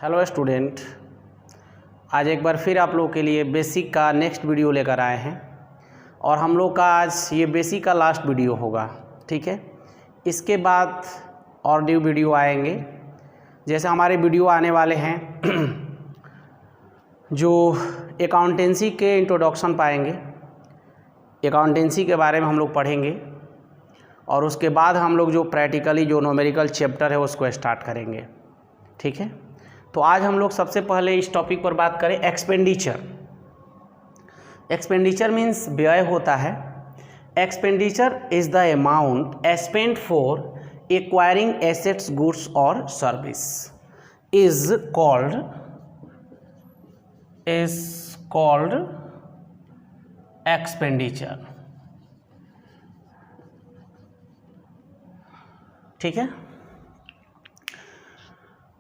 Hello student, आज एक बार फिर आप लोगों के लिए बेसिक का नेक्स्ट वीडियो लेकर आए हैं और हम लोग का आज ये बेसिक का लास्ट वीडियो होगा। ठीक है, इसके बाद और न्यू वीडियो आएंगे। जैसे हमारे वीडियो आने वाले हैं जो अकाउंटेंसी के इंट्रोडक्शन पाएंगे, अकाउंटेंसी के बारे में हम लोग पढ़ेंगे और उसके बाद हम लोग जो प्रैक्टिकली जो न्यूमेरिकल चैप्टर है उसको स्टार्ट करेंगे। ठीक है, तो आज हम लोग सबसे पहले इस टॉपिक पर बात करें एक्सपेंडिचर। एक्सपेंडिचर मीन्स व्यय होता है। Expenditure is the amount spent for acquiring assets, goods और सर्विस इज कॉल्ड एक्सपेंडिचर। ठीक है,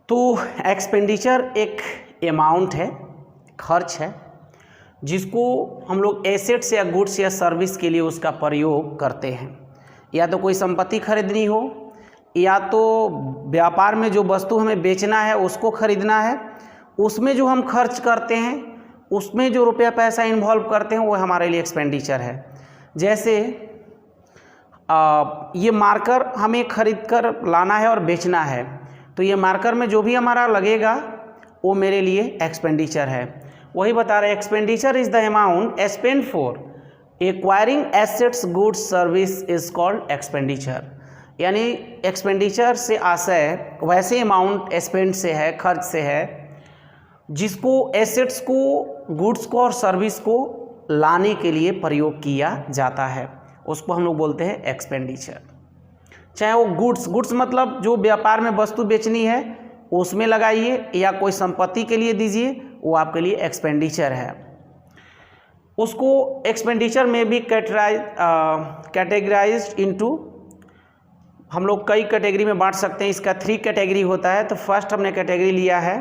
तो एक्सपेंडिचर एक अमाउंट है, खर्च है, जिसको हम लोग एसेट्स या गुड्स या सर्विस के लिए उसका प्रयोग करते हैं। या तो कोई संपत्ति खरीदनी हो, या तो व्यापार में जो वस्तु हमें बेचना है उसको खरीदना है, उसमें जो हम खर्च करते हैं, उसमें जो रुपया पैसा इन्वॉल्व करते हैं वो हमारे लिए एक्सपेंडिचर है। जैसे ये मार्कर हमें खरीद कर लाना है और बेचना है, तो ये मार्कर में जो भी हमारा लगेगा वो मेरे लिए एक्सपेंडिचर है। वही बता रहे expenditure is the amount spent for acquiring assets, goods, service is called expenditure. यानी एक्सपेंडिचर से आशय वैसे अमाउंट स्पेंड से है, खर्च से है, जिसको एसेट्स को, गुड्स को और सर्विस को लाने के लिए प्रयोग किया जाता है, उसको हम लोग बोलते हैं एक्सपेंडिचर। चाहे वो गुड्स मतलब जो व्यापार में वस्तु बेचनी है उसमें लगाइए, या कोई संपत्ति के लिए दीजिए, वो आपके लिए एक्सपेंडिचर है। उसको एक्सपेंडिचर में भी कैटेगराइज्ड इनटू, हम लोग कई कैटेगरी में बांट सकते हैं। इसका 3 कैटेगरी होता है। तो फर्स्ट हमने कैटेगरी लिया है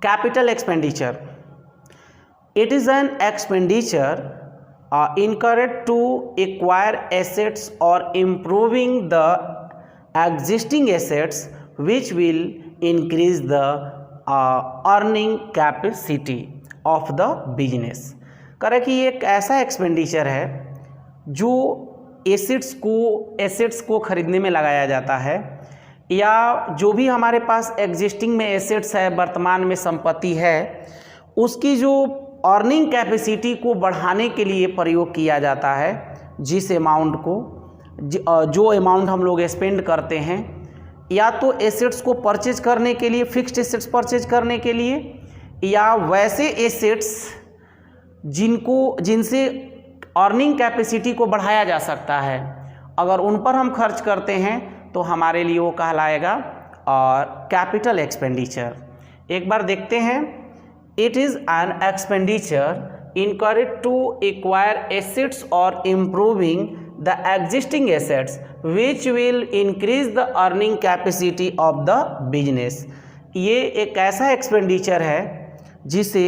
capital expenditure. It is an expenditure incurred to acquire assets or improving the existing assets which will increase the earning capacity of the business। करें कि ये एक ऐसा एक्सपेंडिचर है जो एसेट्स को खरीदने में लगाया जाता है, या जो भी हमारे पास एग्जिस्टिंग में एसेट्स है, वर्तमान में संपत्ति है, उसकी जो अर्निंग कैपेसिटी को बढ़ाने के लिए प्रयोग किया जाता है। जिस अमाउंट को, जो अमाउंट हम लोग स्पेंड करते हैं, या तो एसेट्स को परचेज करने के लिए, फिक्स्ड एसेट्स परचेज करने के लिए, या वैसे एसेट्स जिनसे अर्निंग कैपेसिटी को बढ़ाया जा सकता है, अगर उन पर हम खर्च करते हैं तो हमारे लिए वो कहलाएगा और कैपिटल एक्सपेंडिचर। एक बार देखते हैं। It is an expenditure incurred to acquire assets or improving the existing assets which will increase the earning capacity of the business। ये एक ऐसा एक्सपेंडिचर है जिसे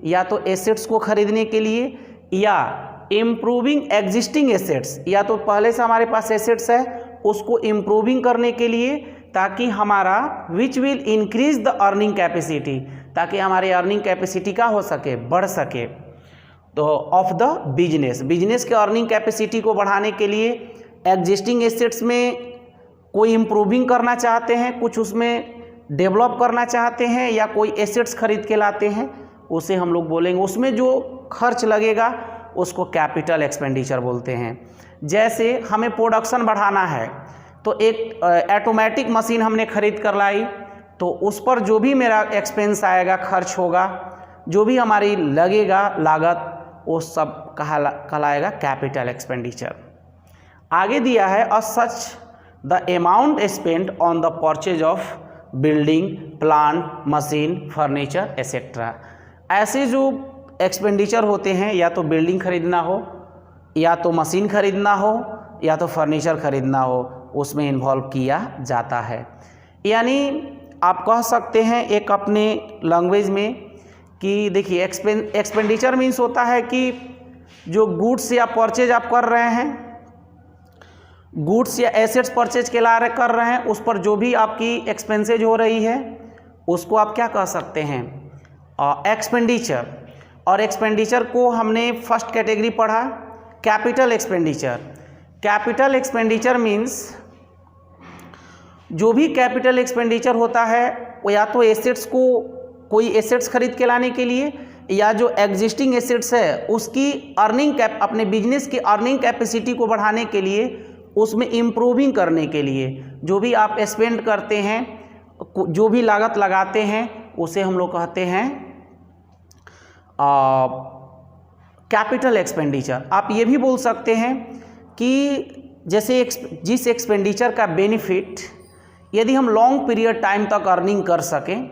या तो एसेट्स को खरीदने के लिए, या इम्प्रूविंग एग्जिस्टिंग एसेट्स, या तो पहले से हमारे पास एसेट्स है उसको इम्प्रूविंग करने के लिए, ताकि हमारा which will increase the earning capacity, ताकि हमारी अर्निंग कैपेसिटी का हो सके, बढ़ सके, तो ऑफ द बिजनेस के अर्निंग कैपेसिटी को बढ़ाने के लिए एग्जिस्टिंग एसेट्स में कोई इम्प्रूविंग करना चाहते हैं, कुछ उसमें डेवलप करना चाहते हैं, या कोई एसेट्स खरीद के लाते हैं, उसे हम लोग बोलेंगे, उसमें जो खर्च लगेगा उसको कैपिटल एक्सपेंडिचर बोलते हैं। जैसे हमें प्रोडक्शन बढ़ाना है, तो एक ऑटोमेटिक मशीन हमने खरीद कर लाई, तो उस पर जो भी मेरा एक्सपेंस आएगा, खर्च होगा, जो भी हमारी लगेगा लागत, वो सब कहलाएगा कैपिटल एक्सपेंडिचर। आगे दिया है a such the amount spent on the purchase of building, plant, machine, furniture et cetera. ऐसे जो एक्सपेंडिचर होते हैं, या तो बिल्डिंग खरीदना हो, या तो मशीन खरीदना हो, या तो फर्नीचर खरीदना हो, उसमें इन्वॉल्व किया जाता है। यानी आप कह सकते हैं एक अपने लैंग्वेज में कि देखिए एक्सपेंडिचर मीन्स होता है कि जो गुड्स या परचेज आप कर रहे हैं, गुड्स या एसेट्स परचेज कर रहे हैं, उस पर जो भी आपकी एक्सपेंसेज हो रही है उसको आप क्या कह सकते हैं, एक्सपेंडिचर। और एक्सपेंडिचर को हमने फर्स्ट कैटेगरी पढ़ा capital expenditure. Capital expenditure means जो भी कैपिटल एक्सपेंडिचर होता है वो या तो एसेट्स को, कोई एसेट्स खरीद के लाने के लिए, या जो एग्जिस्टिंग एसेट्स है उसकी अर्निंग कैप, अपने बिजनेस की अर्निंग कैपेसिटी को बढ़ाने के लिए, उसमें इम्प्रूविंग करने के लिए जो भी आप स्पेंड करते हैं, जो भी लागत लगाते हैं, उसे हम लोग कहते हैं कैपिटल एक्सपेंडिचर। आप ये भी बोल सकते हैं कि जैसे जिस एक्सपेंडिचर का बेनिफिट यदि हम लॉन्ग पीरियड टाइम तक अर्निंग कर सकें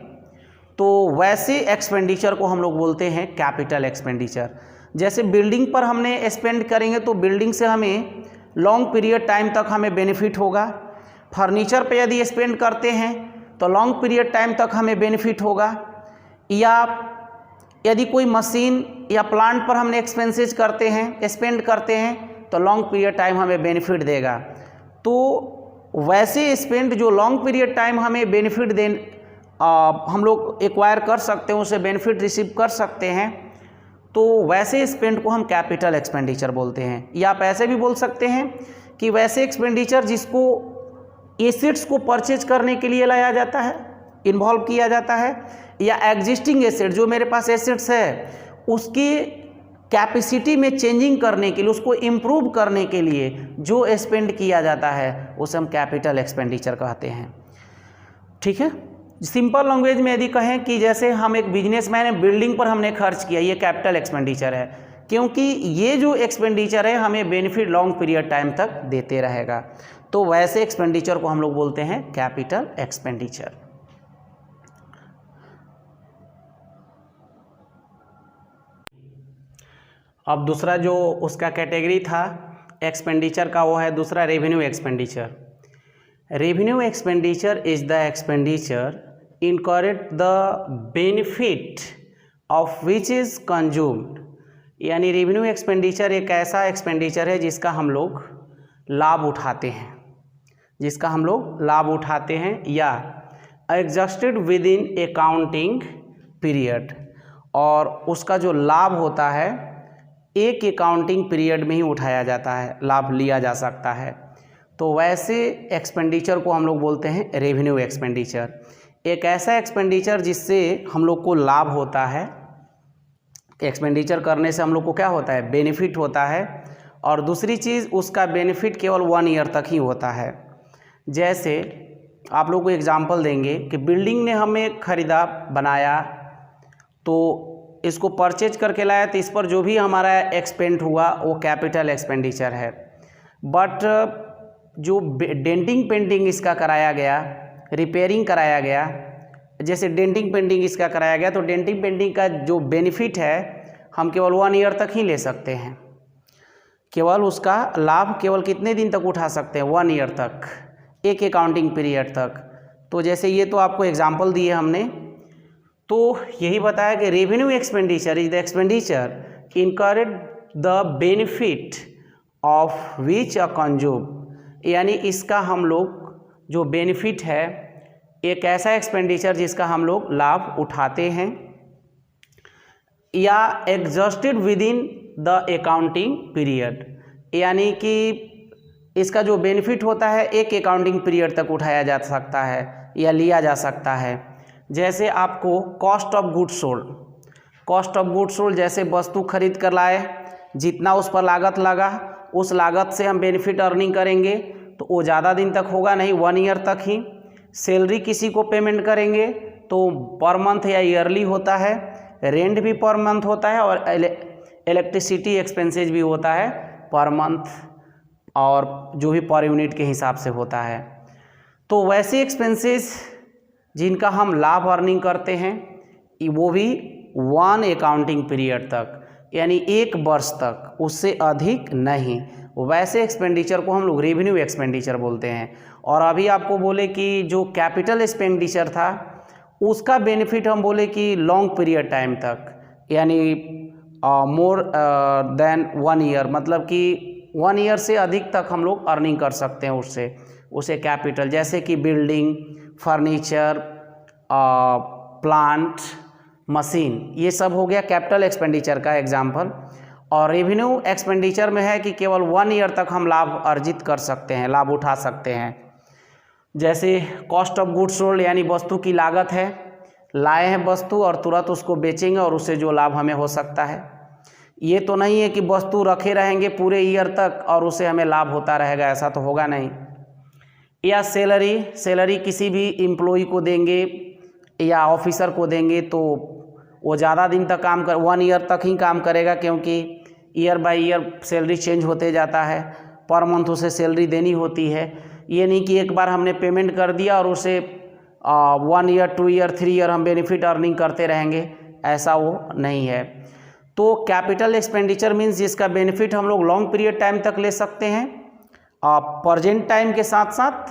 तो वैसे एक्सपेंडिचर को हम लोग बोलते हैं कैपिटल एक्सपेंडिचर। जैसे बिल्डिंग पर हमने स्पेंड करेंगे तो बिल्डिंग से हमें लॉन्ग पीरियड टाइम तक हमें बेनिफिट होगा। फर्नीचर पे यदि स्पेंड करते हैं तो लॉन्ग पीरियड टाइम तक हमें बेनिफिट होगा। या यदि कोई मशीन या प्लांट पर हमने एक्सपेंसेस करते हैं, स्पेंड करते हैं तो लॉन्ग पीरियड टाइम हमें बेनिफिट देगा। तो वैसे स्पेंड जो लॉन्ग पीरियड टाइम हमें बेनिफिट हम लोग एक्वायर कर सकते हैं, उसे बेनिफिट रिसीव कर सकते हैं, तो वैसे स्पेंड को हम कैपिटल एक्सपेंडिचर बोलते हैं। या आप ऐसे भी बोल सकते हैं कि वैसे एक्सपेंडिचर जिसको एसेट्स को परचेज करने के लिए लाया जाता है, इन्वॉल्व किया जाता है, या एग्जिस्टिंग एसेट, जो मेरे पास एसेट्स है उसकी कैपेसिटी में चेंजिंग करने के लिए, उसको इम्प्रूव करने के लिए जो स्पेंड किया जाता है उसे हम कैपिटल एक्सपेंडिचर कहते हैं। ठीक है, सिंपल लैंग्वेज में यदि कहें कि जैसे हम एक बिजनेसमैन है, बिल्डिंग पर हमने खर्च किया, ये कैपिटल एक्सपेंडिचर है, क्योंकि ये जो एक्सपेंडिचर है हमें बेनिफिट लॉन्ग पीरियड टाइम तक देते रहेगा। तो वैसे एक्सपेंडिचर को हम लोग बोलते हैं कैपिटल एक्सपेंडिचर। अब दूसरा जो उसका कैटेगरी था एक्सपेंडिचर का, वो है दूसरा revenue expenditure. Revenue expenditure is the expenditure incurred the benefit of which is consumed। यानी रेवेन्यू एक्सपेंडिचर एक ऐसा एक्सपेंडिचर है जिसका हम लोग लाभ उठाते हैं, जिसका हम लोग लाभ उठाते हैं, या adjusted with in accounting period, और उसका जो लाभ होता है एक अकाउंटिंग पीरियड में ही उठाया जाता है, लाभ लिया जा सकता है। तो वैसे एक्सपेंडिचर को हम लोग बोलते हैं रेवेन्यू एक्सपेंडिचर। एक ऐसा एक्सपेंडिचर जिससे हम लोग को लाभ होता है, एक्सपेंडिचर करने से हम लोग को क्या होता है, बेनिफिट होता है, और दूसरी चीज़ उसका बेनिफिट केवल 1 ईयर तक ही होता है। जैसे आप लोग को एग्जांपल देंगे कि बिल्डिंग ने हमें ख़रीदा, बनाया, तो इसको परचेज करके लाया, तो इस पर जो भी हमारा एक्सपेंड हुआ वो कैपिटल एक्सपेंडिचर है। बट जो डेंटिंग पेंटिंग इसका कराया गया, रिपेयरिंग कराया गया, जैसे डेंटिंग पेंटिंग इसका कराया गया, तो डेंटिंग पेंटिंग का जो बेनिफिट है हम केवल 1 ईयर तक ही ले सकते हैं, केवल उसका लाभ केवल कितने दिन तक उठा सकते हैं, 1 ईयर तक, एक अकाउंटिंग पीरियड तक। तो जैसे ये तो आपको एग्जांपल दिए हमने, तो यही बताया कि revenue expenditure is the expenditure incurred the benefit of which a consume. यानी इसका हम लोग जो बेनिफिट है, एक ऐसा एक्सपेंडिचर जिसका हम लोग लाभ उठाते हैं, या exhausted with in the accounting period, यानी कि इसका जो बेनिफिट होता है एक अकाउंटिंग पीरियड तक उठाया जा सकता है या लिया जा सकता है। जैसे आपको cost of goods sold, cost of goods sold, जैसे वस्तु खरीद कर लाए, जितना उस पर लागत लगा उस लागत से हम बेनिफिट अर्निंग करेंगे तो वो ज़्यादा दिन तक होगा नहीं, 1 ईयर तक ही। सैलरी किसी को पेमेंट करेंगे तो पर मंथ या ईयरली होता है, रेंट भी पर मंथ होता है, और इलेक्ट्रिसिटी एक्सपेंसेस भी होता है पर मंथ, और जो भी पर यूनिट के हिसाब से होता है। तो वैसे एक्सपेंसेस जिनका हम लाभ अर्निंग करते हैं वो भी 1 अकाउंटिंग पीरियड तक, यानी 1 वर्ष तक, उससे अधिक नहीं, वैसे एक्सपेंडिचर को हम लोग रेवेन्यू एक्सपेंडिचर बोलते हैं। और अभी आपको बोले कि जो कैपिटल एक्सपेंडिचर था उसका बेनिफिट हम बोले कि लॉन्ग पीरियड टाइम तक, यानी मोर देन 1 ईयर, मतलब कि 1 ईयर से अधिक तक हम लोग अर्निंग कर सकते हैं उससे, उसे कैपिटल, जैसे कि बिल्डिंग, फर्नीचर, प्लांट, मशीन, ये सब हो गया कैपिटल एक्सपेंडिचर का एग्जाम्पल। और रेवेन्यू एक्सपेंडिचर में है कि केवल 1 ईयर तक हम लाभ अर्जित कर सकते हैं, लाभ उठा सकते हैं। जैसे कॉस्ट ऑफ गुड्स सोल्ड यानी वस्तु की लागत है, लाए हैं वस्तु और तुरंत उसको बेचेंगे और उससे जो लाभ हमें हो सकता है। ये तो नहीं है कि वस्तु रखे रहेंगे पूरे ईयर तक और उससे हमें लाभ होता रहेगा, ऐसा तो होगा नहीं। या सैलरी किसी भी एम्प्लॉय को देंगे या ऑफिसर को देंगे तो वो ज़्यादा दिन तक काम 1 ईयर तक ही काम करेगा, क्योंकि year by year salary change होते जाता है, पर मंथ उसे सैलरी देनी होती है। ये नहीं कि एक बार हमने पेमेंट कर दिया और उसे 1 ईयर 2 ईयर 3 ईयर हम बेनिफिट अर्निंग करते रहेंगे, ऐसा वो नहीं है। तो कैपिटल एक्सपेंडिचर मीन्स जिसका बेनिफिट हम लोग लॉन्ग पीरियड टाइम तक ले सकते हैं, प्रेजेंट टाइम के साथ साथ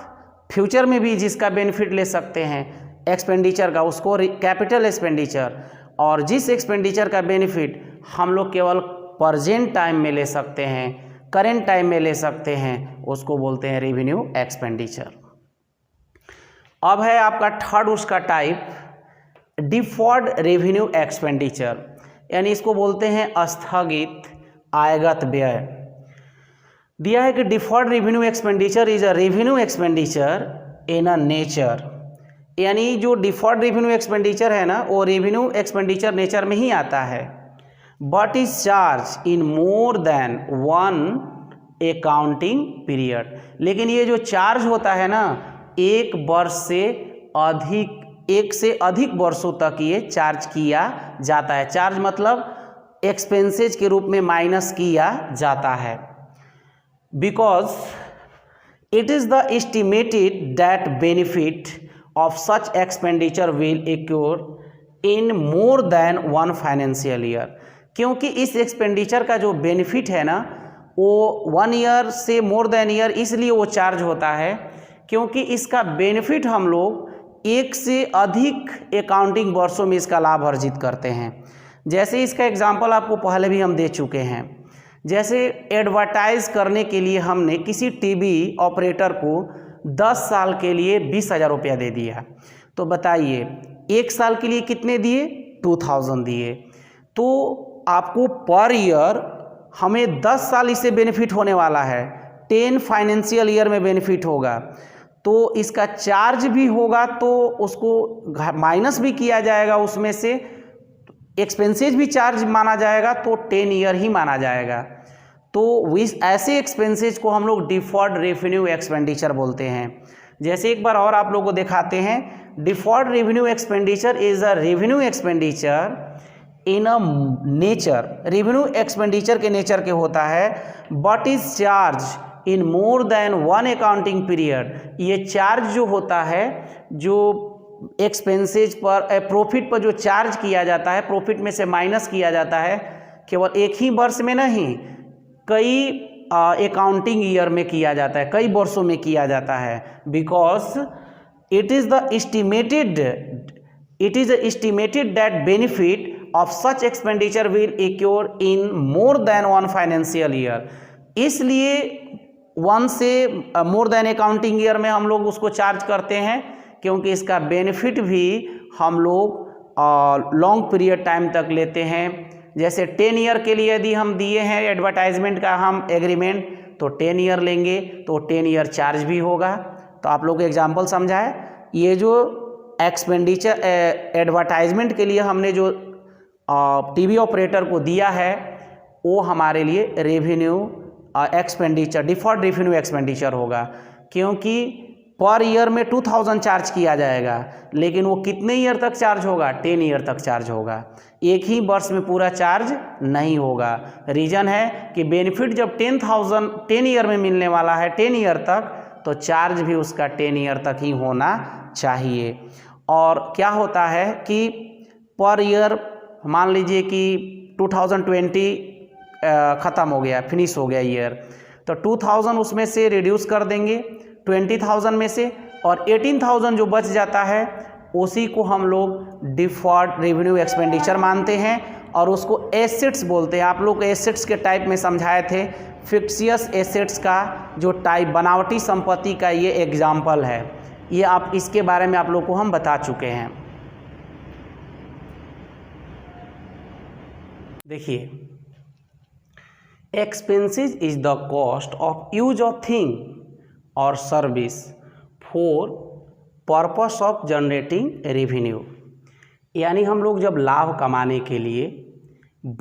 फ्यूचर में भी जिसका बेनिफिट ले सकते हैं एक्सपेंडिचर का, उसको कैपिटल एक्सपेंडिचर। और जिस एक्सपेंडिचर का बेनिफिट हम लोग केवल प्रेजेंट टाइम में ले सकते हैं, करेंट टाइम में ले सकते हैं, उसको बोलते हैं रेवेन्यू एक्सपेंडिचर। अब है आपका थर्ड उसका टाइप, डिफर्ड रेवेन्यू एक्सपेंडिचर, यानी इसको बोलते हैं स्थगित आयगत व्यय। दिया है कि deferred revenue expenditure is a revenue expenditure in a nature, यानी जो डिफर्ड रेवेन्यू एक्सपेंडिचर है ना, वो रेवेन्यू एक्सपेंडिचर नेचर में ही आता है, but is charge in more than 1 accounting period. लेकिन ये जो चार्ज होता है ना, 1 वर्ष से अधिक, 1 से अधिक वर्षों तक ये चार्ज किया जाता है। चार्ज मतलब एक्सपेंसेज के रूप में माइनस किया जाता है। Because it is the estimated that benefit of such expenditure will accrue in more than 1 financial year, क्योंकि इस एक्सपेंडिचर का जो बेनिफिट है ना, वो 1 ईयर से मोर देन ईयर इसलिए वो चार्ज होता है क्योंकि इसका बेनिफिट हम लोग 1 से अधिक अकाउंटिंग वर्षों में इसका लाभ अर्जित करते हैं। जैसे इसका एग्जांपल आपको पहले भी हम दे चुके हैं। जैसे एडवर्टाइज करने के लिए हमने किसी टीवी ऑपरेटर को 10 साल के लिए 20,000 रुपया दे दिया, तो बताइए 1 साल के लिए कितने दिए? 2000 दिए। तो आपको पर ईयर हमें 10 साल इससे बेनिफिट होने वाला है, 10 फाइनेंशियल ईयर में बेनिफिट होगा, तो इसका चार्ज भी होगा तो उसको माइनस भी किया जाएगा, उसमें से एक्सपेंसेज भी चार्ज माना जाएगा, तो 10 ईयर ही माना जाएगा। तो ऐसे एक्सपेंसेज को हम लोग डिफर्ड रेवेन्यू एक्सपेंडिचर बोलते हैं। जैसे एक बार और आप लोगों को दिखाते हैं, deferred revenue expenditure is a revenue expenditure in a nature, revenue expenditure के नेचर के होता है, but is charge in more than 1 accounting period. ये चार्ज जो होता है, जो एक्सपेंसेज पर प्रॉफिट पर जो चार्ज किया जाता है, प्रॉफिट में से माइनस किया जाता है, केवल एक ही वर्ष में नहीं, कई अकाउंटिंग ईयर में किया जाता है, कई वर्षों में किया जाता है। Because it is estimated that benefit of such expenditure will accrue in more than 1 financial year. इसलिए 1 से मोर देन अकाउंटिंग ईयर में हम लोग उसको चार्ज करते हैं, क्योंकि इसका बेनिफिट भी हम लोग लॉन्ग पीरियड टाइम तक लेते हैं। जैसे 10 ईयर के लिए यदि हम दिए हैं एडवर्टाइजमेंट का हम एग्रीमेंट, तो 10 ईयर लेंगे तो 10 ईयर चार्ज भी होगा। तो आप लोग को एग्जांपल समझाए, ये जो एक्सपेंडिचर एडवर्टाइजमेंट के लिए हमने जो टीवी ऑपरेटर को दिया है, वो हमारे लिए revenue expenditure, deferred revenue expenditure होगा, क्योंकि पर ईयर में 2000 चार्ज किया जाएगा, लेकिन वो कितने ईयर तक चार्ज होगा? 10 ईयर तक चार्ज होगा, एक ही वर्ष में पूरा चार्ज नहीं होगा। रीज़न है कि बेनिफिट जब 10 ईयर में मिलने वाला है, 10 ईयर तक, तो चार्ज भी उसका 10 ईयर तक ही होना चाहिए। और क्या होता है कि पर ईयर मान लीजिए कि 2020 ख़त्म हो गया, फिनिश हो गया ईयर, तो 2000 उसमें से रिड्यूस कर देंगे 20,000 में से, और 18,000 जो बच जाता है उसी को हम लोग डिफर्ड रेवेन्यू एक्सपेंडिचर मानते हैं और उसको एसेट्स बोलते हैं। आप लोग एसेट्स के टाइप में समझाए थे, फिक्सियस एसेट्स का जो टाइप, बनावटी संपत्ति का ये एग्जाम्पल है, ये आप इसके बारे में आप लोग को हम बता चुके हैं। देखिए, expenses is the cost of use of thing और service for purpose of generating revenue. यानी हम लोग जब लाभ कमाने के लिए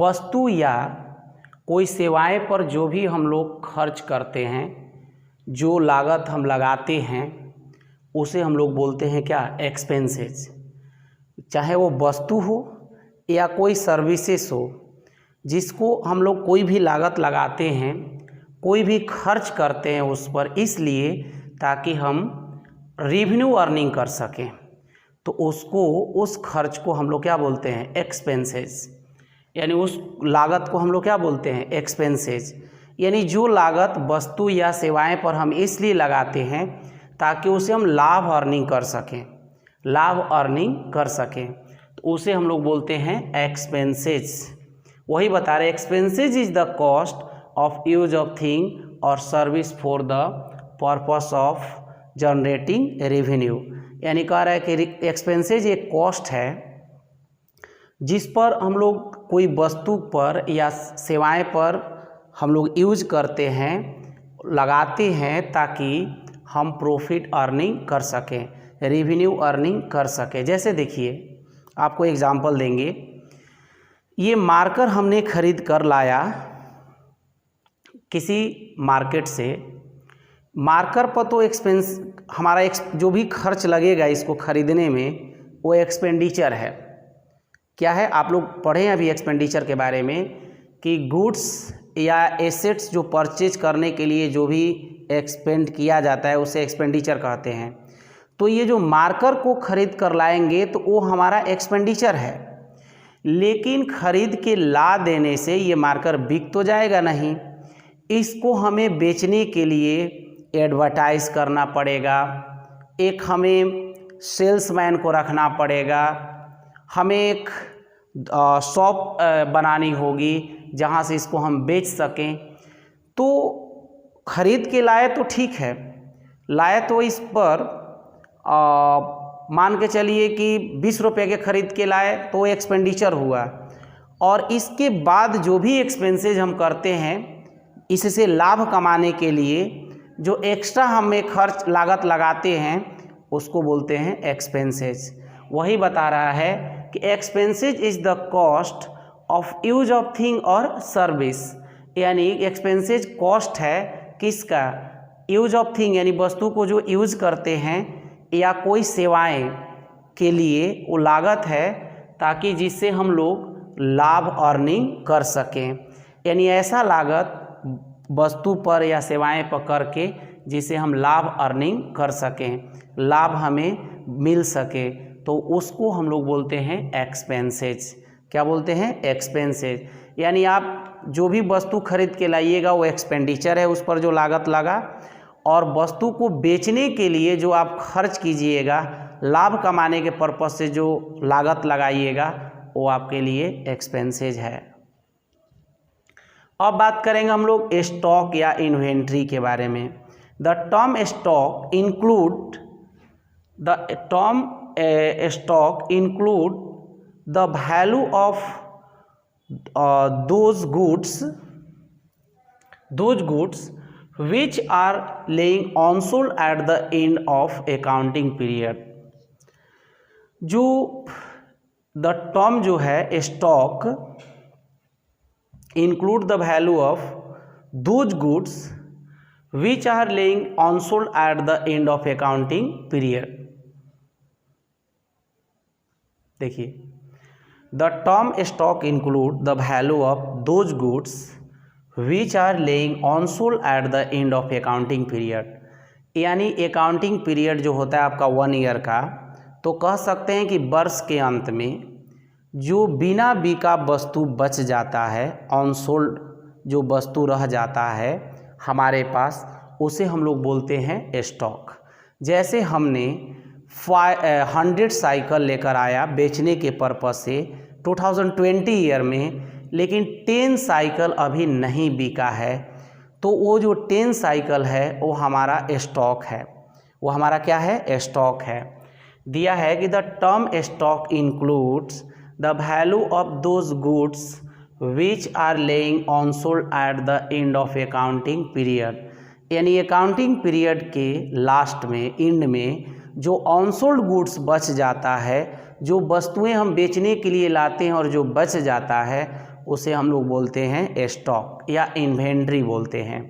वस्तु या कोई सेवाएं पर जो भी हम लोग खर्च करते हैं, जो लागत हम लगाते हैं, उसे हम लोग बोलते हैं क्या? एक्सपेंसेस। चाहे वो वस्तु हो या कोई सर्विसेज हो, जिसको हम लोग कोई भी लागत लगाते हैं, कोई भी खर्च करते हैं उस पर, इसलिए ताकि हम रेवेन्यू अर्निंग कर सकें, तो उस खर्च को हम लोग क्या बोलते हैं? एक्सपेंसेस। यानी उस लागत को हम लोग क्या बोलते हैं? एक्सपेंसेस। यानी जो लागत वस्तु या सेवाएं पर हम इसलिए लगाते हैं ताकि उसे हम लाभ अर्निंग कर सकें, तो उसे हम लोग बोलते हैं एक्सपेंसेस। वही बता रहे, expenses is the cost of use of thing और service for the purpose of generating revenue. यानी कह रहा है कि एक्सपेंसेस एक कॉस्ट है जिस पर हम लोग कोई वस्तु पर या सेवाएं पर हम लोग यूज करते हैं, लगाते हैं, ताकि हम प्रॉफिट अर्निंग कर सकें, रेवेन्यू अर्निंग कर सकें। जैसे देखिए, आपको एग्जांपल देंगे, ये मार्कर हमने खरीद कर लाया किसी मार्केट से। मार्कर पर तो एक्सपेंस हमारा जो भी खर्च लगेगा इसको खरीदने में, वो एक्सपेंडिचर है। क्या है? आप लोग पढ़े हैं अभी एक्सपेंडिचर के बारे में कि गुड्स या एसेट्स जो परचेज करने के लिए जो भी एक्सपेंड किया जाता है उसे एक्सपेंडिचर कहते हैं। तो ये जो मार्कर को खरीद कर लाएंगे तो वो हमारा एक्सपेंडिचर है, लेकिन खरीद के ला देने से ये मार्कर बिक तो जाएगा नहीं, इसको हमें बेचने के लिए एडवर्टाइज करना पड़ेगा, एक हमें सेल्समैन को रखना पड़ेगा, हमें एक शॉप बनानी होगी जहाँ से इसको हम बेच सकें। तो खरीद के लाए तो ठीक है, लाए तो इस पर मान के चलिए कि 20 रुपये के खरीद के लाए तो एक्सपेंडिचर हुआ, और इसके बाद जो भी एक्सपेंसेज हम करते हैं इससे लाभ कमाने के लिए जो एक्स्ट्रा हमें खर्च लागत लगाते हैं उसको बोलते हैं एक्सपेंसेज। वही बता रहा है कि expenses is the cost of use of thing और सर्विस। यानी एक्सपेंसेज कॉस्ट है किसका? यूज ऑफ थिंग, यानी वस्तु को जो यूज करते हैं या कोई सेवाएं के लिए वो लागत है, ताकि जिससे हम लोग लाभ अर्निंग कर सकें। यानी ऐसा लागत वस्तु पर या सेवाएं पर करके जिसे हम लाभ अर्निंग कर सकें, लाभ हमें मिल सके, तो उसको हम लोग बोलते हैं एक्सपेंसेज। क्या बोलते हैं? एक्सपेंसेज। यानी आप जो भी वस्तु खरीद के लाइएगा वो एक्सपेंडिचर है, उस पर जो लागत लगा, और वस्तु को बेचने के लिए जो आप खर्च कीजिएगा, लाभ कमाने के पर्पज से जो लागत लगाइएगा, वो आपके लिए एक्सपेंसेज है। अब बात करेंगे हम लोग स्टॉक या इन्वेंट्री के बारे में। The term stock include the value of those goods which are laying unsold at the end of accounting period। जो द टर्म जो है stock include the value of those goods which are laying unsold at the end of accounting period। देखिए, the term stock include the value of those goods which are laying unsold at the end of accounting period। यानी accounting period जो होता है आपका 1 year का, तो कह सकते हैं कि वर्ष के अंत में जो बिना बिका वस्तु बच जाता है, अनसोल्ड जो वस्तु रह जाता है हमारे पास, उसे हम लोग बोलते हैं स्टॉक। जैसे हमने 100 साइकिल लेकर आया बेचने के पर्पज से 2020 ईयर में, लेकिन 10 साइकिल अभी नहीं बिका है, तो वो जो 10 साइकिल है वो हमारा स्टॉक है। वो हमारा क्या है? स्टॉक है। दिया है कि the term stock includes the value of those goods which are lying unsold at the end of accounting period, यानी अकाउंटिंग पीरियड के लास्ट में, एंड में जो ऑन सोल्ड गुड्स बच जाता है, जो वस्तुएं हम बेचने के लिए लाते हैं और जो बच जाता है, उसे हम लोग बोलते हैं स्टॉक या इन्वेंट्री बोलते हैं।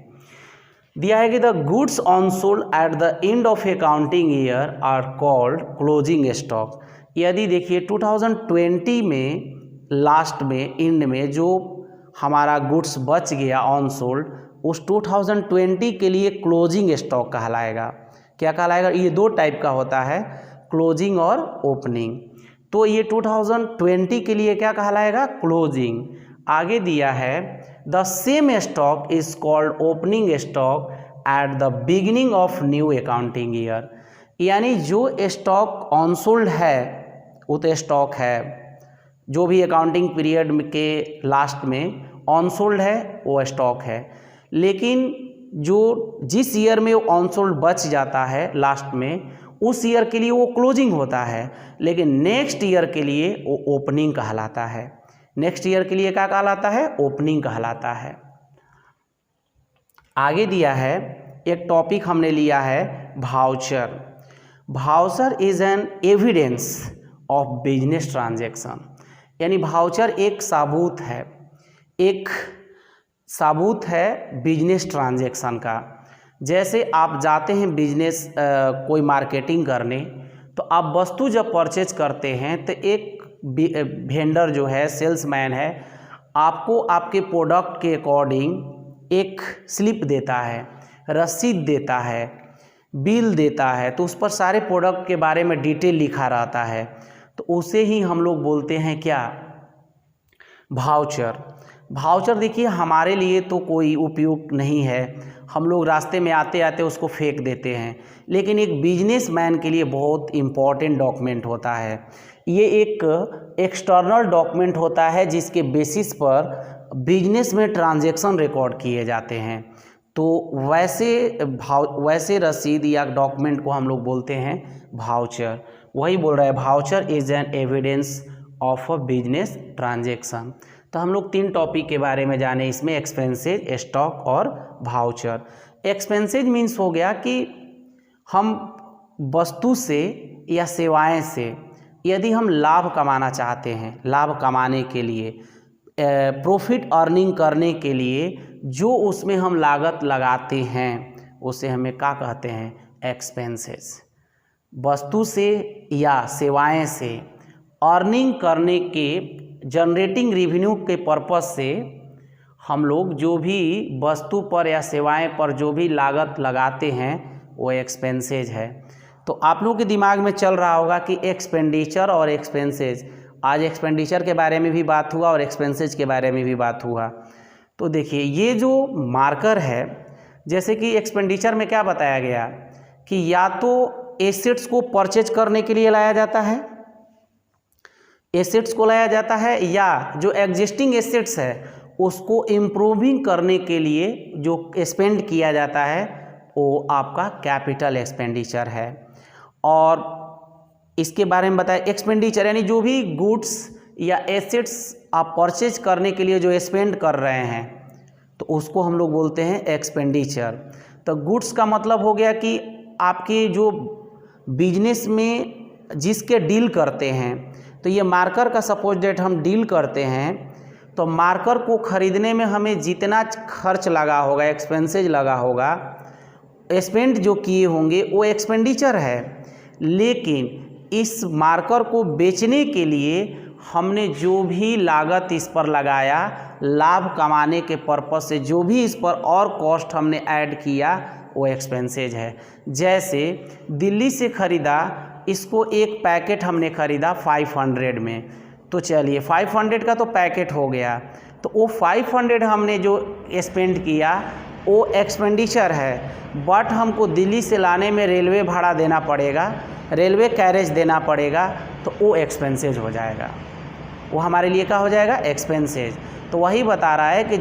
दिया है कि the goods unsold at the end of accounting year are called closing stock. यदि देखिए 2020 में लास्ट में, एंड में जो हमारा गुड्स बच गया ऑन सोल्ड, उस 2020 के लिए क्लोजिंग स्टॉक कहलाएगा। क्या कहलाएगा? ये दो टाइप का होता है, क्लोजिंग और ओपनिंग। तो ये 2020 के लिए क्या कहलाएगा? क्लोजिंग। आगे दिया है the same stock is called opening stock at the beginning of new accounting year, यानी जो स्टॉक ऑन सोल्ड है वो तो स्टॉक है, जो भी अकाउंटिंग पीरियड के लास्ट में ऑन सोल्ड है वो स्टॉक है, लेकिन जो जिस ईयर में ऑन सोल्ड बच जाता है लास्ट में, उस ईयर के लिए वो क्लोजिंग होता है, लेकिन नेक्स्ट ईयर के लिए वो ओपनिंग कहलाता है। नेक्स्ट ईयर के लिए क्या कहलाता है? ओपनिंग कहलाता है। आगे दिया है एक टॉपिक हमने लिया है voucher. Voucher is an evidence of business transaction, यानी वाउचर एक सबूत है, एक सबूत है बिजनेस ट्रांजैक्शन का। जैसे आप जाते हैं बिजनेस कोई मार्केटिंग करने, तो आप वस्तु जब परचेज करते हैं तो एक वेंडर जो है, सेल्समैन है, आपको आपके प्रोडक्ट के अकॉर्डिंग एक स्लिप देता है, रसीद देता है, बिल देता है, तो उस पर सारे प्रोडक्ट के बारे में डिटेल लिखा रहता है, तो उसे ही हम लोग बोलते हैं क्या? वाउचर। वाउचर देखिए हमारे लिए तो कोई उपयोग नहीं है, हम लोग रास्ते में आते आते उसको फेंक देते हैं, लेकिन एक बिजनेसमैन के लिए बहुत इम्पॉर्टेंट डॉक्यूमेंट होता है। ये एक एक्सटर्नल डॉक्यूमेंट होता है जिसके बेसिस पर बिजनेस में ट्रांजैक्शन रिकॉर्ड किए जाते हैं। तो वैसे रसीद या डॉक्यूमेंट को हम लोग बोलते हैं वाउचर। वही बोल रहा है, voucher is an evidence of a business transaction. तो हम लोग 3 टॉपिक के बारे में जाने इसमें, एक्सपेंसेज, स्टॉक और वाउचर। एक्सपेंसेज मीन्स हो गया कि हम वस्तु से या सेवाएं से यदि हम लाभ कमाना चाहते हैं, लाभ कमाने के लिए, प्रॉफिट अर्निंग करने के लिए जो उसमें हम लागत लगाते हैं, उसे हमें क्या कहते हैं? एक्सपेंसेस। वस्तु से या सेवाएं से अर्निंग करने के, जनरेटिंग रेवेन्यू के पर्पस से हम लोग जो भी वस्तु पर या सेवाएं पर जो भी लागत लगाते हैं वो एक्सपेंसेज है। तो आप लोगों के दिमाग में चल रहा होगा कि एक्सपेंडिचर और एक्सपेंसेज, आज एक्सपेंडिचर के बारे में भी बात हुआ और एक्सपेंसेज के बारे में भी बात हुआ। तो देखिए ये जो मार्कर है, जैसे कि एक्सपेंडिचर में क्या बताया गया कि या तो एसेट्स को परचेज करने के लिए लाया जाता है, एसेट्स को लाया जाता है, या जो एग्जिस्टिंग एसेट्स है उसको इम्प्रूविंग करने के लिए जो स्पेंड किया जाता है वो आपका कैपिटल एक्सपेंडिचर है। और इसके बारे में बताया एक्सपेंडिचर यानी जो भी गुड्स या एसेट्स आप परचेज करने के लिए जो स्पेंड कर रहे हैं तो उसको हम लोग बोलते हैं एक्सपेंडिचर। तो गुड्स का मतलब हो गया कि आपके जो बिजनेस में जिसके डील करते हैं, तो ये मार्कर का सपोज डेट हम डील करते हैं, तो मार्कर को ख़रीदने में हमें जितना खर्च लगा होगा, एक्सपेंसेज लगा होगा, स्पेंड जो किए होंगे वो एक्सपेंडिचर है। लेकिन इस मार्कर को बेचने के लिए हमने जो भी लागत इस पर लगाया, लाभ कमाने के पर्पस से जो भी इस पर और कॉस्ट हमने ऐड किया वो एक्सपेंसेज है। जैसे दिल्ली से ख़रीदा, इसको एक पैकेट हमने ख़रीदा 500 में, तो चलिए 500 का तो पैकेट हो गया, तो वो 500 हमने जो स्पेंड किया वो एक्सपेंडिचर है। बट हमको दिल्ली से लाने में रेलवे भाड़ा देना पड़ेगा, रेलवे कैरेज देना पड़ेगा, तो वो एक्सपेंसेज हो जाएगा, वो हमारे लिए क्या हो जाएगा? एक्सपेंसेज। तो वही बता रहा है कि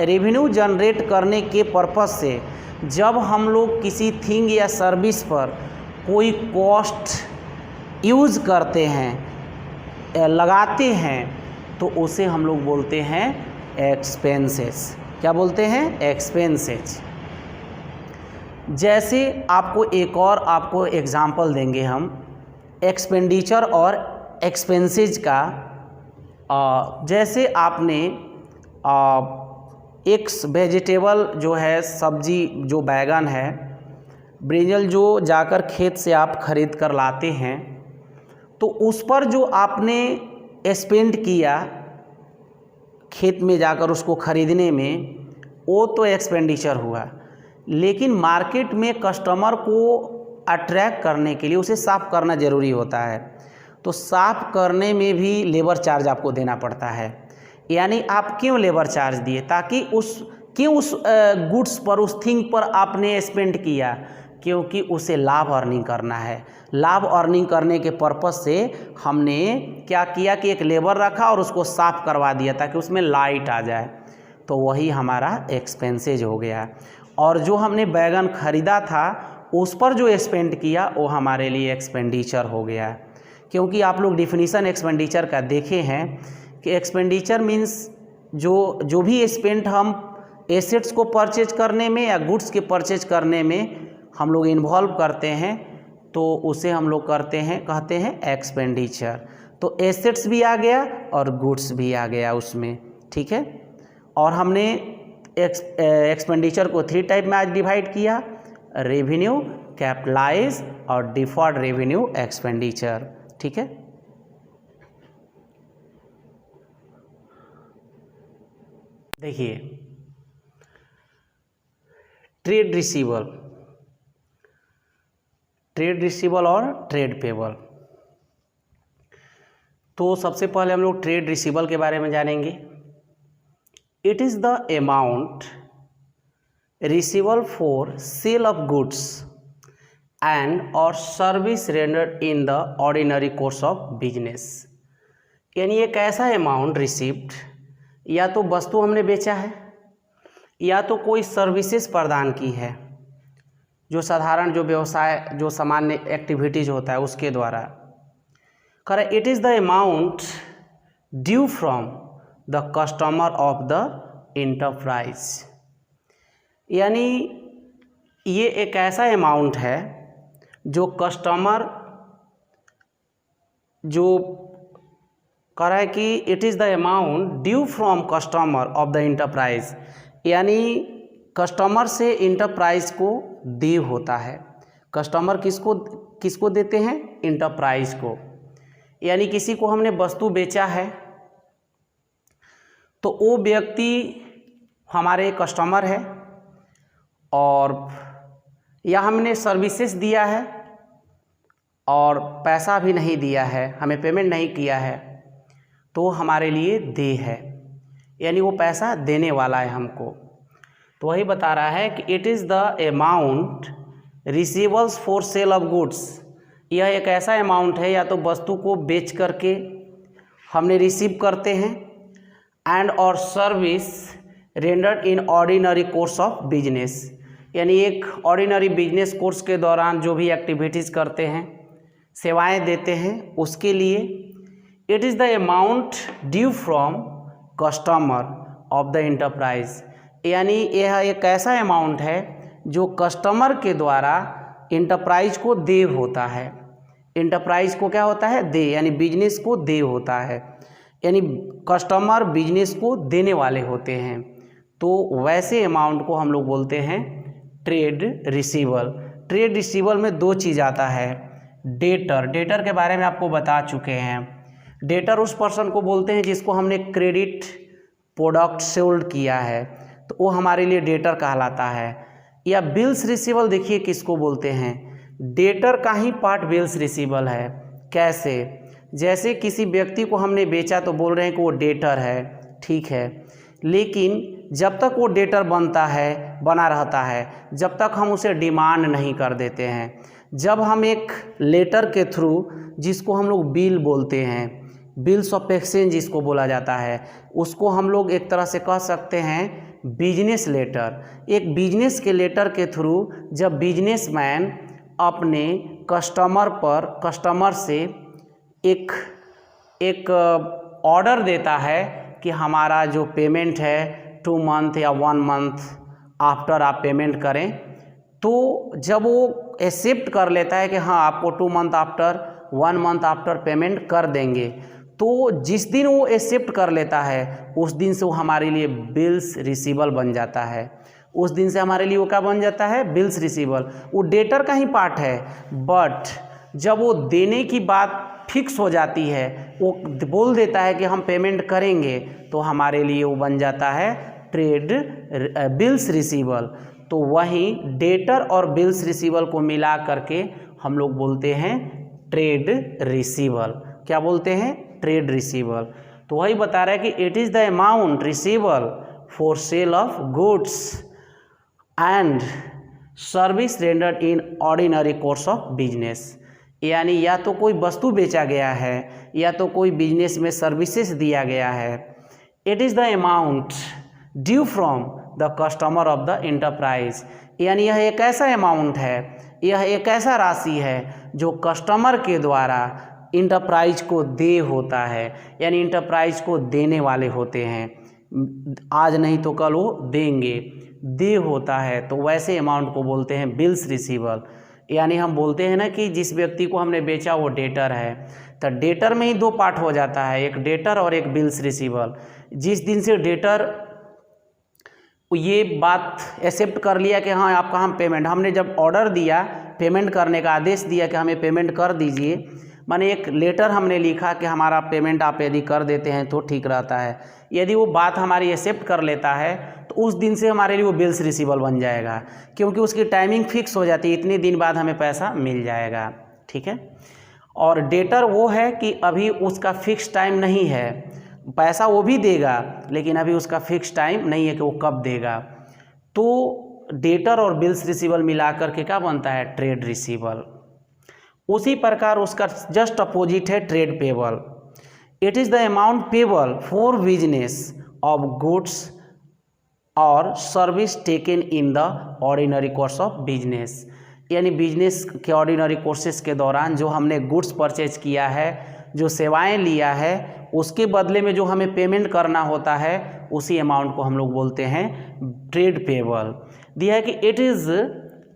रेवेन्यू जनरेट करने के पर्पस से जब हम लोग किसी थिंग या सर्विस पर कोई कॉस्ट यूज़ करते हैं, लगाते हैं, तो उसे हम लोग बोलते हैं एक्सपेंसेस। क्या बोलते हैं? एक्सपेंसेस। जैसे आपको एग्जाम्पल देंगे हम एक्सपेंडिचर और एक्सपेंसेस का। जैसे आपने एक वेजिटेबल जो है, सब्जी जो बैगन है, ब्रिंजल जो जाकर खेत से आप खरीद कर लाते हैं, तो उस पर जो आपने स्पेंड किया खेत में जाकर उसको खरीदने में, वो तो एक्सपेंडिचर हुआ। लेकिन मार्केट में कस्टमर को अट्रैक्ट करने के लिए उसे साफ़ करना ज़रूरी होता है, तो साफ़ करने में भी लेबर चार्ज आपको देना पड़ता है। यानी आप क्यों लेबर चार्ज दिए? ताकि उस गुड्स पर, उस थिंग पर आपने स्पेंड किया, क्योंकि उसे लाभ अर्निंग करना है। लाभ अर्निंग करने के पर्पज़ से हमने क्या किया कि एक लेबर रखा और उसको साफ़ करवा दिया ताकि उसमें लाइट आ जाए, तो वही हमारा एक्सपेंसेज हो गया। और जो हमने बैगन ख़रीदा था उस पर जो स्पेंड किया वो हमारे लिए एक्सपेंडिचर हो गया। क्योंकि आप लोग डिफिनीसन एक्सपेंडिचर का देखे हैं कि एक्सपेंडिचर मीन्स जो भी स्पेंड हम एसेट्स को परचेज करने में या गुड्स के परचेज करने में हम लोग इन्वॉल्व करते हैं, तो उसे हम लोग कहते हैं एक्सपेंडिचर। तो एसेट्स भी आ गया और गुड्स भी आ गया उसमें, ठीक है। और हमने एक्सपेंडिचर को 3 टाइप में आज डिवाइड किया: रेवेन्यू, कैपिटलाइज और डिफर्ड रेवेन्यू एक्सपेंडिचर, ठीक है। देखिए, ट्रेड रिसीवेबल और ट्रेड पेबल। तो सबसे पहले हम लोग ट्रेड रिसीवेबल के बारे में जानेंगे। It is the amount receivable for sale of goods and और service rendered in the ordinary course of business. यानी एक ऐसा अमाउंट रिसीव्ड, या तो वस्तु हमने बेचा है या तो कोई सर्विसेज प्रदान की है, जो साधारण जो व्यवसाय, जो सामान्य एक्टिविटीज होता है उसके द्वारा। करे it is the amount due from the customer of the enterprise. यानी ये एक ऐसा अमाउंट है जो कस्टमर जो कह रहा है कि it is the amount due from customer of the enterprise, यानी कस्टमर से इंटरप्राइज को ड्यू होता है। कस्टमर किसको देते हैं? इंटरप्राइज को। यानी किसी को हमने वस्तु बेचा है तो वो व्यक्ति हमारे कस्टमर है, और या हमने सर्विसेज दिया है और पैसा भी नहीं दिया है, हमें पेमेंट नहीं किया है, तो हमारे लिए दे है, यानी वो पैसा देने वाला है हमको। तो वही बता रहा है कि it is the amount receivables for sale of goods. यह एक ऐसा अमाउंट है, या तो वस्तु को बेच करके हमने रिसीव करते हैं, एंड और service rendered in ordinary course of business, यानी एक ऑर्डिनरी बिजनेस कोर्स के दौरान जो भी एक्टिविटीज़ करते हैं, सेवाएं देते हैं, उसके लिए। It is the amount due from customer of the enterprise, यानी यह एक ऐसा अमाउंट है जो कस्टमर के द्वारा इंटरप्राइज को दे होता है। इंटरप्राइज को क्या होता है? दे, यानी बिजनेस को दे होता है, यानी कस्टमर बिजनेस को देने वाले होते हैं। तो वैसे अमाउंट को हम लोग बोलते हैं ट्रेड रिसीवेबल। ट्रेड रिसीवेबल में 2 चीज़ आता है। डेटर के बारे में आपको बता चुके हैं। डेटर उस पर्सन को बोलते हैं जिसको हमने क्रेडिट प्रोडक्ट सोल्ड किया है, तो वो हमारे लिए डेटर कहलाता है। या बिल्स रिसीवेबल, देखिए किसको बोलते हैं? डेटर का ही पार्ट बिल्स रिसीवेबल है। कैसे? जैसे किसी व्यक्ति को हमने बेचा तो बोल रहे हैं कि वो डेटर है, ठीक है, लेकिन जब तक वो डेटर बना रहता है, जब तक हम उसे डिमांड नहीं कर देते हैं। जब हम एक लेटर के थ्रू, जिसको हम लोग बिल बोलते हैं, बिल्स ऑफ एक्सचेंज जिसको बोला जाता है, उसको हम लोग एक तरह से कह सकते हैं बिजनेस लेटर। एक बिजनेस के लेटर के थ्रू जब बिजनेसमैन अपने कस्टमर से एक ऑर्डर देता है कि हमारा जो पेमेंट है 2 मंथ या 1 मंथ आफ्टर आप पेमेंट करें, तो जब वो एक्सेप्ट कर लेता है कि हाँ आपको 2 month after 1 month after payment कर देंगे, तो जिस दिन वो एक्सेप्ट कर लेता है उस दिन से वो हमारे लिए बिल्स रिसीवेबल बन जाता है। उस दिन से हमारे लिए वो क्या बन जाता है? Bills receivable. वो डेटर का ही पार्ट है, बट जब वो देने की बात फिक्स हो जाती है, वो बोल देता है कि हम पेमेंट करेंगे, तो हमारे लिए वो बन जाता है ट्रेड बिल्स रिसीवेबल। तो वहीं डेटर और बिल्स रिसीवेबल को मिला करके हम लोग बोलते हैं ट्रेड रिसीवेबल। क्या बोलते हैं? Trade receivable. तो वही बता रहा है कि it is the amount receivable for sale of goods and service rendered in ordinary course of business. यानी या तो कोई वस्तु बेचा गया है या तो कोई बिजनेस में सर्विसेज दिया गया है। It is the amount due from the customer of the enterprise. यानी यह एक ऐसा अमाउंट है, यह एक ऐसा राशि है जो कस्टमर के द्वारा इंटरप्राइज को दे होता है, यानी इंटरप्राइज को देने वाले होते हैं, आज नहीं तो कल वो देंगे, दे होता है। तो वैसे अमाउंट को बोलते हैं बिल्स रिसीवेबल। यानी हम बोलते हैं ना कि जिस व्यक्ति को हमने बेचा वो डेटर है, तो डेटर में ही 2 पार्ट हो जाता है, एक डेटर और एक बिल्स रिसीवेबल। जिस दिन से डेटर ये बात एक्सेप्ट कर लिया कि हाँ आपका हम पेमेंट, हमने जब ऑर्डर दिया, पेमेंट करने का आदेश दिया कि हमें पेमेंट कर दीजिए, माने एक लेटर हमने लिखा कि हमारा पेमेंट आप यदि कर देते हैं तो ठीक रहता है। यदि वो बात हमारी एक्सेप्ट कर लेता है तो उस दिन से हमारे लिए वो बिल्स रिसीवेबल बन जाएगा, क्योंकि उसकी टाइमिंग फिक्स हो जाती है, इतने दिन बाद हमें पैसा मिल जाएगा। ठीक है। और डेटर वो है कि अभी उसका फिक्स टाइम नहीं है, पैसा वो भी देगा लेकिन अभी उसका फिक्स टाइम नहीं है कि वो कब देगा। तो डेटर और बिल्स रिसीवेबल मिलाकर के क्या बनता है? Trade receivable. उसी प्रकार उसका जस्ट अपोजिट है trade payable. It is the amount payable for business of goods और service taken in the ordinary course of business. यानी बिजनेस के ऑर्डिनरी कोर्सेज के दौरान जो हमने गुड्स परचेज किया है, जो सेवाएं लिया है, उसके बदले में जो हमें पेमेंट करना होता है, उसी अमाउंट को हम लोग बोलते हैं ट्रेड पेबल। दिया है कि it is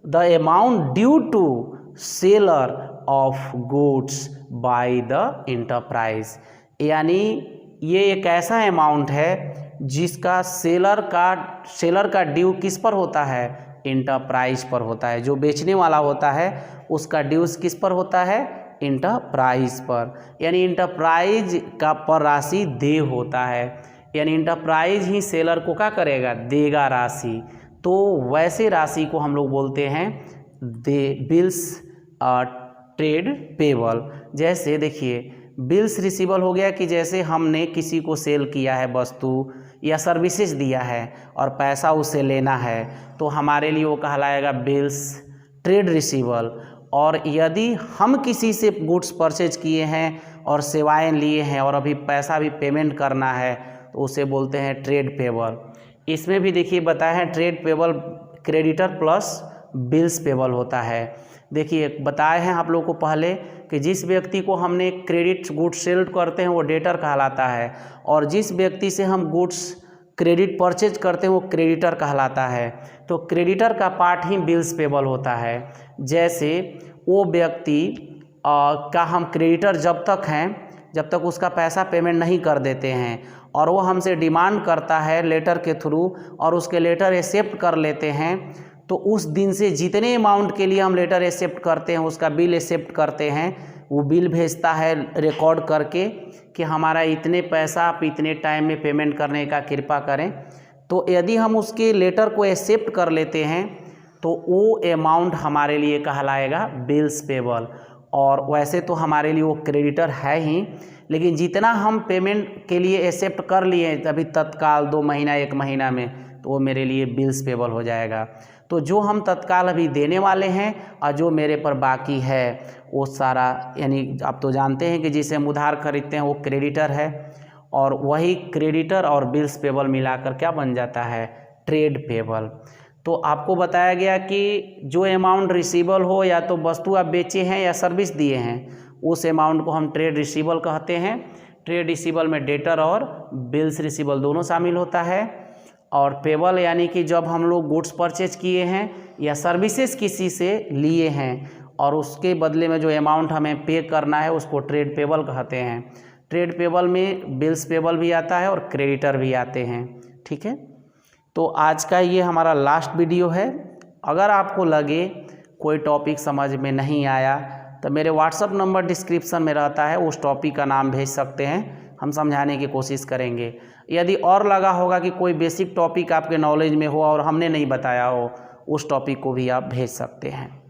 the amount due to seller of goods by the enterprise. यानी ये एक ऐसा अमाउंट है जिसका सेलर का ड्यू किस पर होता है? इंटरप्राइज पर होता है। जो बेचने वाला होता है उसका ड्यूज किस पर होता है? इंटरप्राइज पर। यानी इंटरप्राइज का पर राशि दे होता है, यानी इंटरप्राइज ही सेलर को क्या करेगा? देगा राशि। तो वैसे राशि को हम लोग बोलते हैं बिल्स ट्रेड पेबल। जैसे देखिए बिल्स रिसीवेबल हो गया कि जैसे हमने किसी को सेल किया है वस्तु या सर्विसेज दिया है और पैसा उससे लेना है, तो हमारे लिए वो कहलाएगा बिल्स ट्रेड रिसीवेबल। और यदि हम किसी से गुड्स परचेज किए हैं और सेवाएं लिए हैं और अभी पैसा भी पेमेंट करना है, तो उसे बोलते हैं ट्रेड पेबल। इसमें भी देखिए बताया है trade payable creditor plus bills payable होता है। देखिए बताए हैं आप लोगों को पहले कि जिस व्यक्ति को हमने क्रेडिट गुड्स सेल करते हैं वो डेटर कहलाता है, और जिस व्यक्ति से हम गुड्स क्रेडिट परचेज करते हैं वो क्रेडिटर कहलाता है। तो क्रेडिटर का पार्ट ही बिल्स पेबल होता है। जैसे वो व्यक्ति का हम क्रेडिटर जब तक हैं, जब तक उसका पैसा पेमेंट नहीं कर देते हैं और वो हमसे डिमांड करता है लेटर के थ्रू और उसके लेटर एक्सेप्ट कर लेते हैं, तो उस दिन से जितने अमाउंट के लिए हम लेटर एक्सेप्ट करते हैं उसका बिल एक्सेप्ट करते हैं, वो बिल भेजता है रिकॉर्ड करके कि हमारा इतने पैसा आप इतने टाइम में पेमेंट करने का कृपा करें। तो यदि हम उसके लेटर को एक्सेप्ट कर लेते हैं तो वो अमाउंट हमारे लिए कहलाएगा बिल्स पेबल। और वैसे तो हमारे लिए वो क्रेडिटर है ही, लेकिन जितना हम पेमेंट के लिए एक्सेप्ट कर लिए तभी तत्काल 2 महीना 1 महीना में, तो वो मेरे लिए बिल्स पेबल हो जाएगा। तो जो हम तत्काल अभी देने वाले हैं और जो मेरे पर बाकी है वो सारा, यानी आप तो जानते हैं कि जिसे हम उधार खरीदते हैं वो क्रेडिटर है, और वही क्रेडिटर और बिल्स पेबल मिलाकर क्या बन जाता है? Trade payable. तो आपको बताया गया कि जो अमाउंट रिसीवेबल हो, या तो वस्तु आप बेचे हैं या सर्विस दिए हैं, उस अमाउंट को हम ट्रेड रिसीवेबल कहते हैं। ट्रेड रिसीवेबल में डेटर और बिल्स रिसीवेबल दोनों शामिल होता है। और पेबल यानी कि जब हम लोग गुड्स परचेज किए हैं या सर्विसेज किसी से लिए हैं और उसके बदले में जो अमाउंट हमें पे करना है उसको ट्रेड पेबल कहते हैं। ट्रेड पेबल में बिल्स पेबल भी आता है और क्रेडिटर भी आते हैं। ठीक है, तो आज का ये हमारा लास्ट वीडियो है। अगर आपको लगे कोई टॉपिक समझ में नहीं आया तो मेरे व्हाट्सअप नंबर डिस्क्रिप्शन में रहता है, उस टॉपिक का नाम भेज सकते हैं, हम समझाने की कोशिश करेंगे। यदि और लगा होगा कि कोई बेसिक टॉपिक आपके नॉलेज में हो और हमने नहीं बताया हो, उस टॉपिक को भी आप भेज सकते हैं।